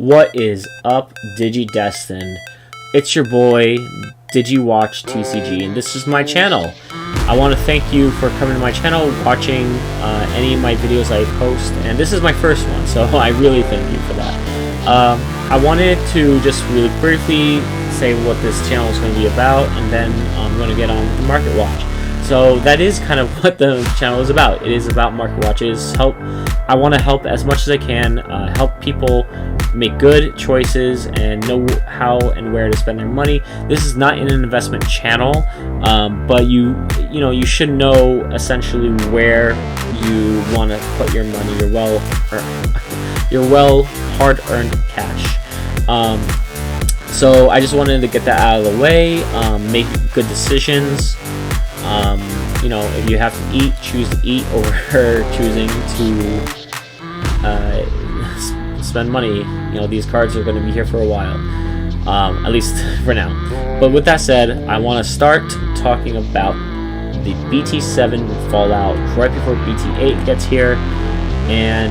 What is up, DigiDestined? It's your boy, DigiWatchTCG, and this is my channel. I want to thank you for coming to my channel, watching any of my videos I post, and this is my first one, so I really thank you for that. I wanted to just really briefly say what this channel is going to be about, and then I'm going to get on the Market Watch. So that is kind of what the channel is about. It is about market watches. I want to help as much as I can, help people make good choices and know how and where to spend their money. This is not an investment channel, but you should know essentially where you want to put your money, your well hard-earned cash. So I just wanted to get that out of the way, make good decisions. If you have to eat, choose to eat over choosing to spend money. These cards are going to be here for a while, at least for now. But with that said, I want to start talking about the BT7 fallout right before BT8 gets here, and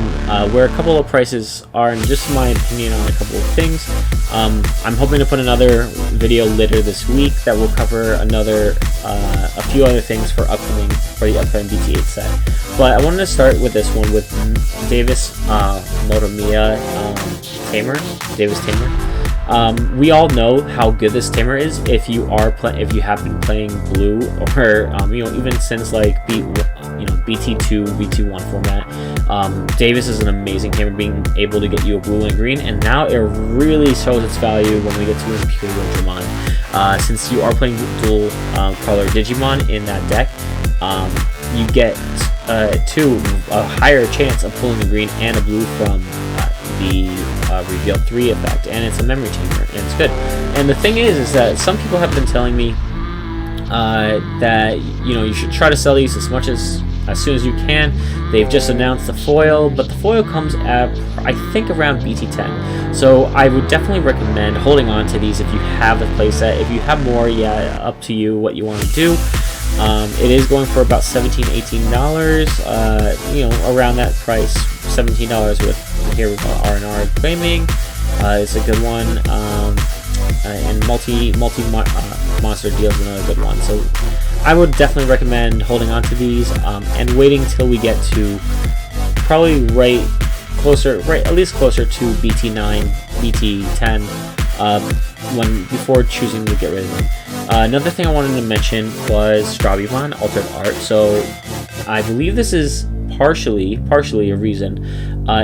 where a couple of prices are, and just my opinion on a couple of things. I'm hoping to put another video later this week that will cover a few other things for the upcoming BT8 set. But I wanted to start with this one with Davis Motomiya Davis Tamer. We all know how good this tamer is if you have been playing blue, or even since like BT2, BT1 format. Davis is an amazing tamer, being able to get you a blue and green, and now it really shows its value when we get to Imperial Digimon. Since you are playing dual color Digimon in that deck, you get a higher chance of pulling a green and a blue from the Reveal 3 effect, and it's a memory tamer, and it's good. And the thing is that some people have been telling me that you should try to sell these as soon as you can. They've just announced the foil, but the foil comes at I think around BT10. So I would definitely recommend holding on to these if you have the playset. If you have more, yeah, up to you what you want to do. It is going for about $17–18, around that price, $17 with here we've got R&R claiming. It's a good one, and multi monster deal is another good one. So I would definitely recommend holding on to these and waiting till we get to probably at least closer to BT9, BT10 before choosing to get rid of them. Another thing I wanted to mention was Strawbymon Altered Art. So I believe this is partially a reason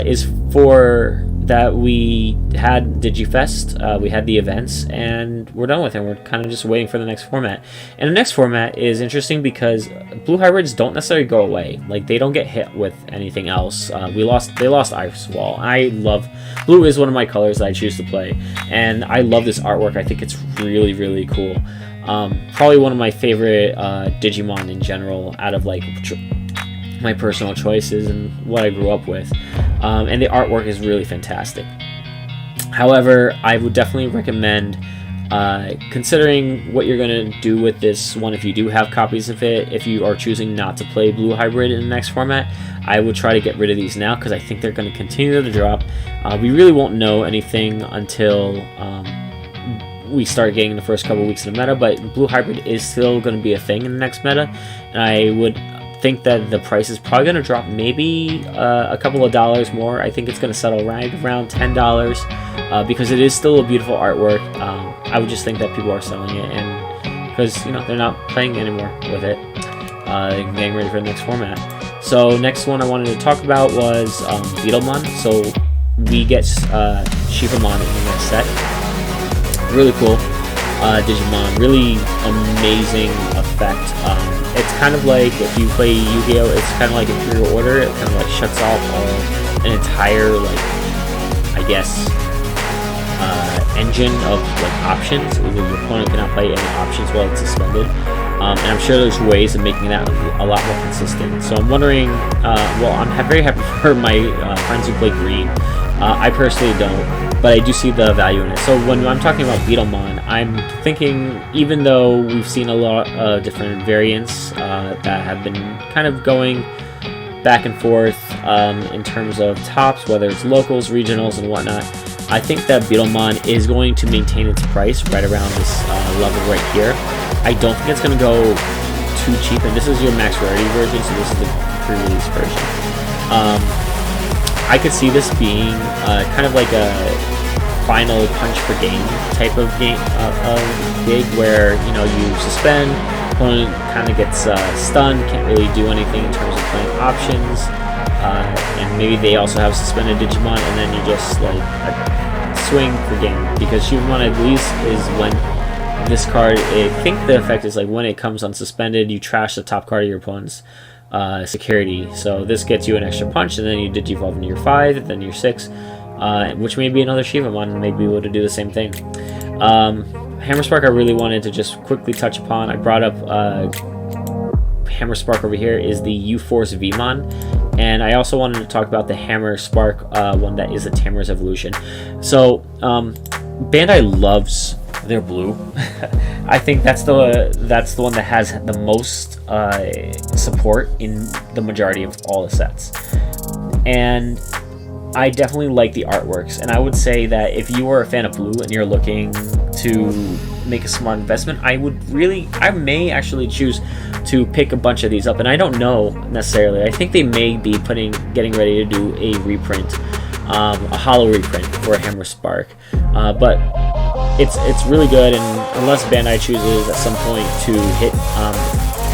is for that we had DigiFest, we had the events, and we're done with it. We're kind of just waiting for the next format. And the next format is interesting because blue hybrids don't necessarily go away. Like, they don't get hit with anything else. They lost Ice Wall. Blue is one of my colors that I choose to play, and I love this artwork. I think it's really, really cool. Probably one of my favorite Digimon in general, out of like my personal choices and what I grew up with, and the artwork is really fantastic. However, I would definitely recommend considering what you're going to do with this one. If you do have copies of it, if you are choosing not to play blue hybrid in the next format, I would try to get rid of these now, because I think they're going to continue to drop. We really won't know anything until we start getting the first couple weeks of the meta, but blue hybrid is still going to be a thing in the next meta, and I would think that the price is probably going to drop maybe a couple of dollars more. I think it's going to settle right around $10 because it is still a beautiful artwork. I would just think that people are selling it, and because they're not playing anymore with it, getting ready for the next format. So next one I wanted to talk about was Beetlemon. So we get Shivamon in the next set. Really cool Digimon, really amazing effect. It's kind of like if you play Yu-Gi-Oh, it's kind of like Imperial Order. It kind of like shuts off an entire engine of options. Your opponent cannot play any options while it's suspended. And I'm sure there's ways of making that a lot more consistent. So I'm wondering, I'm very happy for my friends who play green. I personally don't, but I do see the value in it. So when I'm talking about Beetlemon, I'm thinking, even though we've seen a lot of different variants that have been kind of going back and forth in terms of tops, whether it's locals, regionals, and whatnot, I think that Beetlemon is going to maintain its price right around this level right here. I don't think it's going to go too cheap, and this is your max rarity version, so this is the pre-release version. I could see this being kind of like a final punch for game type of game gig, where you suspend, opponent kind of gets stunned, can't really do anything in terms of playing options, and maybe they also have suspended Digimon, and then you just like swing for game, because Shivamon, I believe, is when this card, I think the effect is like when it comes unsuspended, you trash the top card of your opponent's security. So this gets you an extra punch, and then you Digivolve into your 5, then your 6, which may be another Shivamon may be able to do the same thing. Hammer Spark I really wanted to just quickly touch upon. I brought up Hammer Spark over here is the U-Force Vmon, and I also wanted to talk about the Hammer Spark one that is the Tamers Evolution. So Bandai loves their blue. I think that's the one that has the most support in the majority of all the sets, and I definitely like the artworks. And I would say that if you are a fan of blue and you're looking to make a smart investment, I may actually choose to pick a bunch of these up. And I don't know necessarily. I think they may be getting ready to do a reprint, a holo reprint for Hammer Spark, but it's really good. And unless Bandai chooses at some point to hit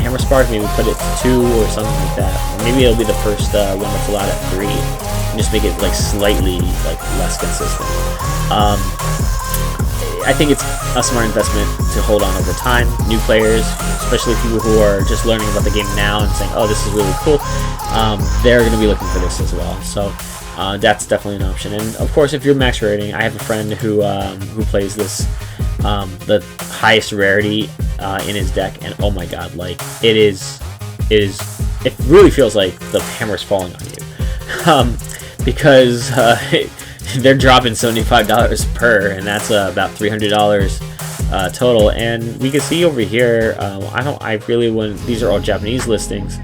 Hammer Spark, maybe put it to 2 or something like that, or maybe it'll be the first one to pull out at 3, and just make it like slightly like less consistent. I think it's a smart investment to hold on over time. New players, especially people who are just learning about the game now and saying, "Oh, this is really cool," they're going to be looking for this as well. So that's definitely an option. And of course, if you're max rating, I have a friend who plays this, the highest rarity in his deck, and oh my god, like it really feels like the hammer's falling on you, because they're dropping $75 per, and that's about $300 total. And we can see over here, these are all Japanese listings,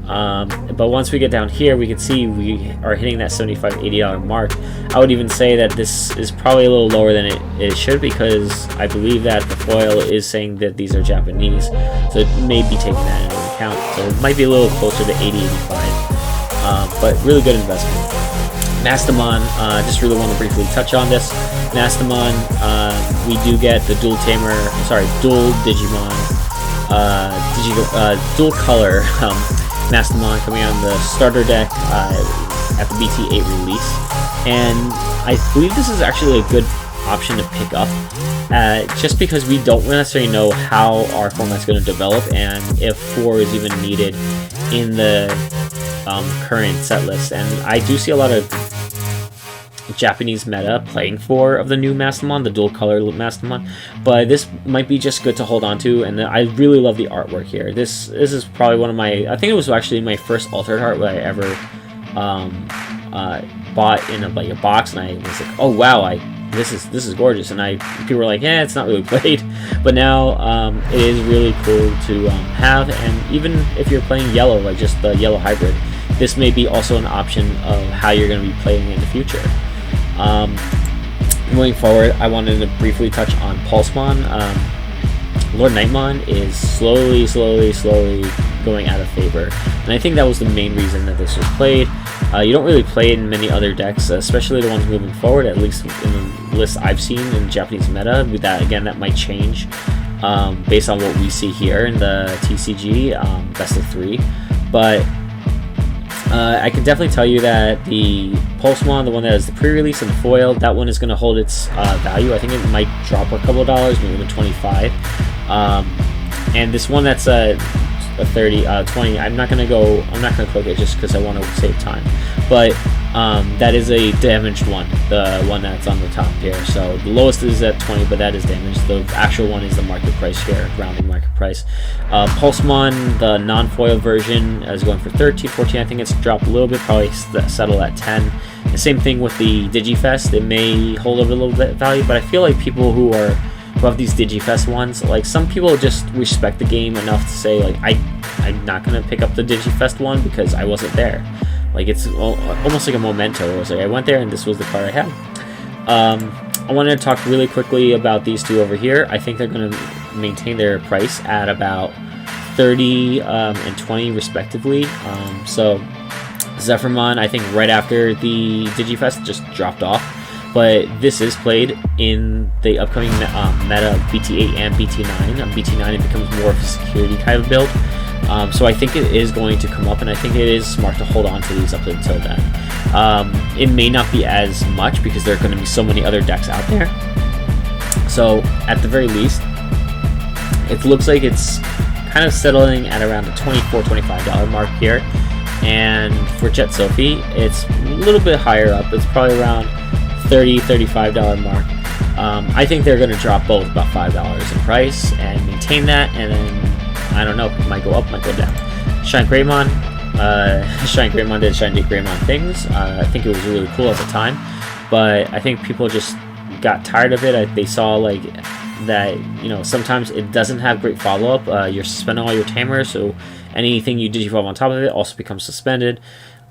but once we get down here, we can see we are hitting that $75-$80 mark. I would even say that this is probably a little lower than it should, because I believe that the foil is saying that these are Japanese, so it may be taking that into account. So it might be a little closer to $80-$85, but really good investment. Mastamon, just really want to briefly touch on this. Mastamon, we do get the dual Digimon, dual color Mastamon coming on the starter deck at the BT8 release, and I believe this is actually a good option to pick up, just because we don't necessarily know how our format's going to develop, and if 4 is even needed in the current set list. And I do see a lot of Japanese meta playing 4 of the new Mastamon, the dual color Mastamon, but this might be just good to hold on to. And I really love the artwork here. This is probably one of my, I think it was actually my first altered art that I ever bought in a box, and I was like, oh wow, this is gorgeous. And people were like, yeah, it's not really played, but now it is really cool to have. And even if you're playing yellow, like just the yellow hybrid, this may be also an option of how you're going to be playing in the future. Moving forward, I wanted to briefly touch on Pulsemon. Lord Nightmon is slowly going out of favor, and I think that was the main reason that this was played. You don't really play it in many other decks, especially the ones moving forward, at least in the list I've seen in Japanese meta. With that, again, that might change based on what we see here in the TCG best of 3, but I can definitely tell you that the Pulsemon, the one that has the pre-release and the foil, that one is going to hold its value. I think it might drop a couple of dollars, maybe to 25. And this one that's a 20, I'm not going to click it just because I want to save time. But that is a damaged one, the one that's on the top here. So the lowest is at 20, but that is damaged. The actual one is the market price here, rounding market price. Pulsemon, the non-foil version, is going for 13, 14. I think it's dropped a little bit, probably settle at 10. The same thing with the Digifest. It may hold a little bit of value, but I feel like people who have these Digifest ones, like some people just respect the game enough to say, like, I'm not going to pick up the Digifest one because I wasn't there. Like, it's almost like a memento. It was like, I went there and this was the card I had. I wanted to talk really quickly about these two over here. I think they're going to maintain their price at about 30 and 20 respectively. So Zephyrmon, I think right after the Digifest, just dropped off. But this is played in the upcoming meta BT8 and BT9. On BT9, it becomes more of a security type of build. So I think it is going to come up, and I think it is smart to hold on to these up until then. It may not be as much because there are going to be so many other decks out there. So at the very least, it looks like it's kind of settling at around the $24-25 mark here. And for Jet Sophie, it's a little bit higher up. It's probably around $30-35 mark. I think they're going to drop both about $5 in price and maintain that, and then I don't know, it might go up, might go down. Shine Greymon, Shine Greymon did Shine Greymon things. I think it was really cool at the time, but I think people just got tired of it. They saw like that, you know, sometimes it doesn't have great follow-up. You're suspending all your tamers, so anything you digivolve on top of it also becomes suspended.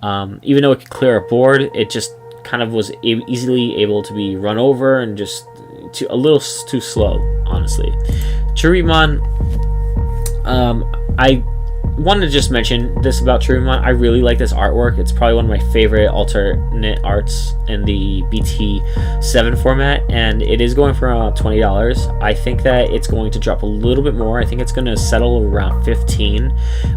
Even though it could clear a board, it just kind of was easily able to be run over and just a little too slow, honestly. Chirumon, I wanted to just mention this about Digimon. I really like this artwork. It's probably one of my favorite alternate arts in the BT7 format, and it is going for around $20. I think that it's going to drop a little bit more. I think it's going to settle around 15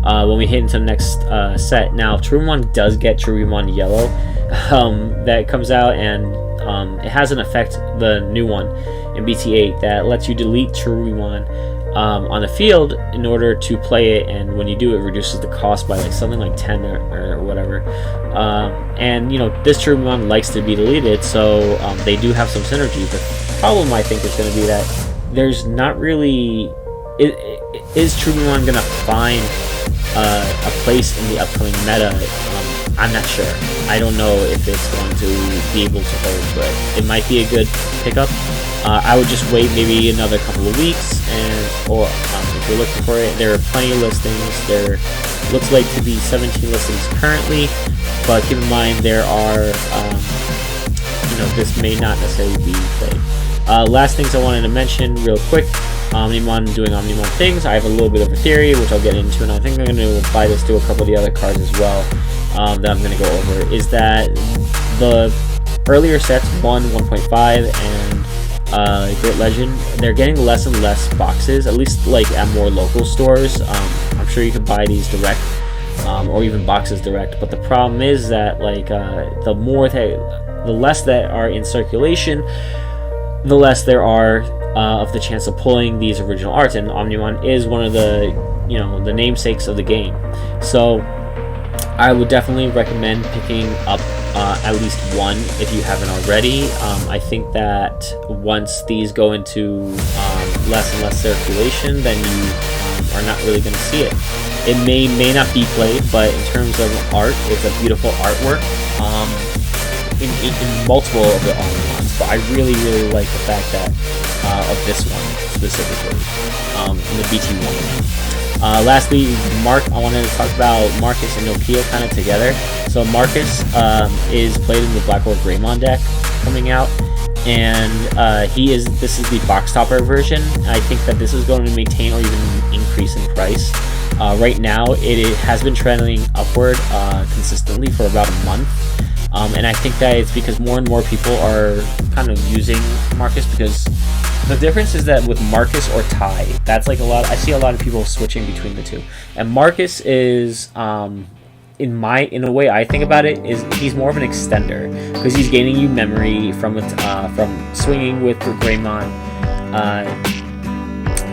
when we hit into the next set. Now, Digimon does get Digimon Yellow that comes out, and it has an effect, the new one in BT8, that lets you delete Digimon on the field in order to play it, and when you do, it reduces the cost by like something like 10 or whatever. And you know, this Digimon likes to be deleted, so they do have some synergy. But the problem, I think, is going to be that there's not really is Digimon going to find a place in the upcoming meta. I'm not sure. I don't know if it's going to be able to hold, but it might be a good pickup. I would just wait maybe another couple of weeks, or if you're looking for it, there are plenty of listings. There looks like to be 17 listings currently, but keep in mind there are, you know, this may not necessarily be played. Last things I wanted to mention real quick. Omnimon doing Omnimon things. I have a little bit of a theory, which I'll get into, and I think I'm going to apply this to a couple of the other cards as well that I'm going to go over, is that the earlier sets, 1.5, and Great Legend, they're getting less and less boxes, at least like at more local stores. I'm sure you can buy these direct, or even boxes direct, but the problem is that like the less that are in circulation, the less there are of the chance of pulling these original arts, and Omnimon is one of the, you know, the namesakes of the game. So I would definitely recommend picking up at least one if you haven't already. I think that once these go into less and less circulation, then you are not really going to see it. It may not be played, but in terms of art, it's a beautiful artwork in multiple of the Omnimons. But I really like the fact that of this one specifically, in the BT1. Lastly, I wanted to talk about Marcus and Nokia kind of together. So Marcus is played in the Blackboard Greymon deck coming out, and this is the box topper version. I think that this is going to maintain or even increase in price. Right now, it has been trending upward consistently for about a month. And I think that it's because more and more people are kind of using Marcus, because the difference is that with Marcus or Tai, that's like I see a lot of people switching between the two. And Marcus is, in a way I think about it, is he's more of an extender, because he's gaining you memory from swinging with the Greymon,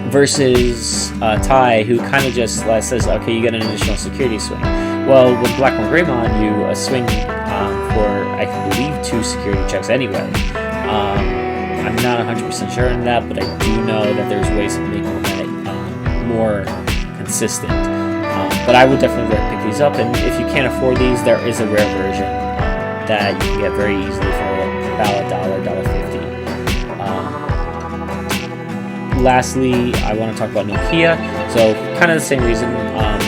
versus Tai, who kind of just says, okay, you get an additional security swing. Well, with Blackmore Greymon, you swing for, I believe, 2 security checks anyway. I'm not 100% sure on that, but I do know that there's ways of making that more consistent. But I would definitely pick these up, and if you can't afford these, there is a rare version that you can get very easily for about $1.50. Lastly, I want to talk about Nokia. So kind of the same reason.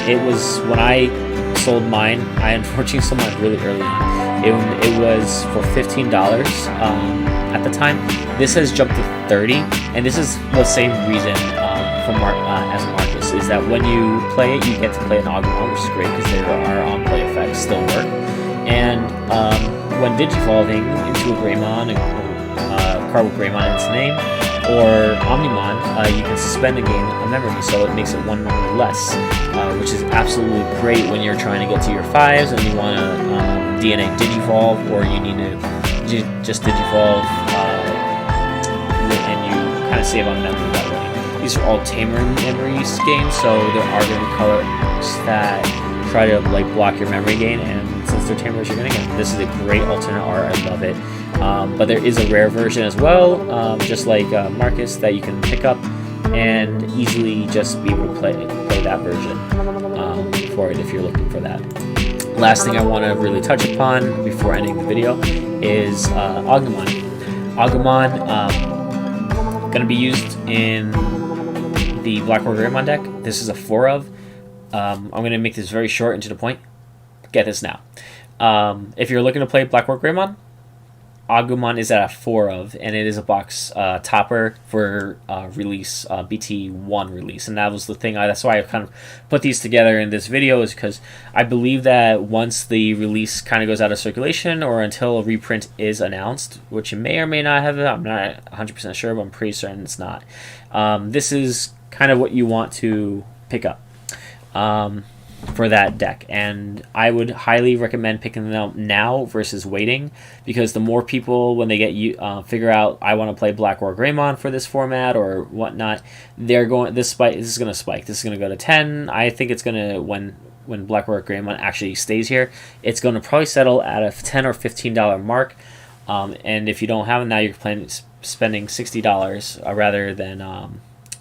It was when I sold mine, I unfortunately sold mine really early on. It was for $15. at the time. This has jumped to 30, and this is the same reason as Marcus, is that when you play it, you get to play an Agumon, which is great because there are play effects still work. And when digivolving into a Greymon, a card with Greymon in its name, or Omnimon, you can suspend and gain a memory, so it makes it one memory less, which is absolutely great when you're trying to get to your 5s and you want to DNA digivolve, or you need to just digivolve and you kind of save on memory that way. These are all tamer memories games, so there are going to be colors that try to like block your memory gain, and since they're tamers, you're going to get them. This is a great alternate art. I love it. But there is a rare version as well, just like Marcus, that you can pick up and easily just be able to play that version for it if you're looking for that. Last thing I want to really touch upon before ending the video is Agumon. Agumon going to be used in the Black-White Greymon deck. This is a 4 of. I'm going to make this very short and to the point. Get this now. If you're looking to play Black-White Greymon, Agumon is at a 4 of, and it is a box topper for release, BT1 release, and that was the thing. That's why I kind of put these together in this video, is because I believe that once the release kind of goes out of circulation, or until a reprint is announced, which it may or may not have, I'm not 100% sure, but I'm pretty certain it's not. This is kind of what you want to pick up for that deck, and I would highly recommend picking them up now versus waiting, because the more people, when they get figure out I want to play Black or Greymon for this format or whatnot, they're going this is going to spike. This is going to go to 10. I think it's going to, when Black or Greymon actually stays here, it's going to probably settle at a $10 or $15 mark. And if you don't have it now, you're spending $60 rather than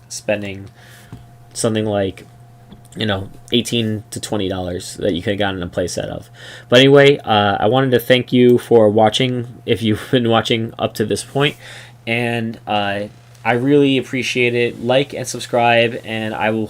spending something like, you know, $18 to $20 that you could have gotten a playset of. But anyway, I wanted to thank you for watching, if you've been watching up to this point, and I really appreciate it. Like and subscribe, and I will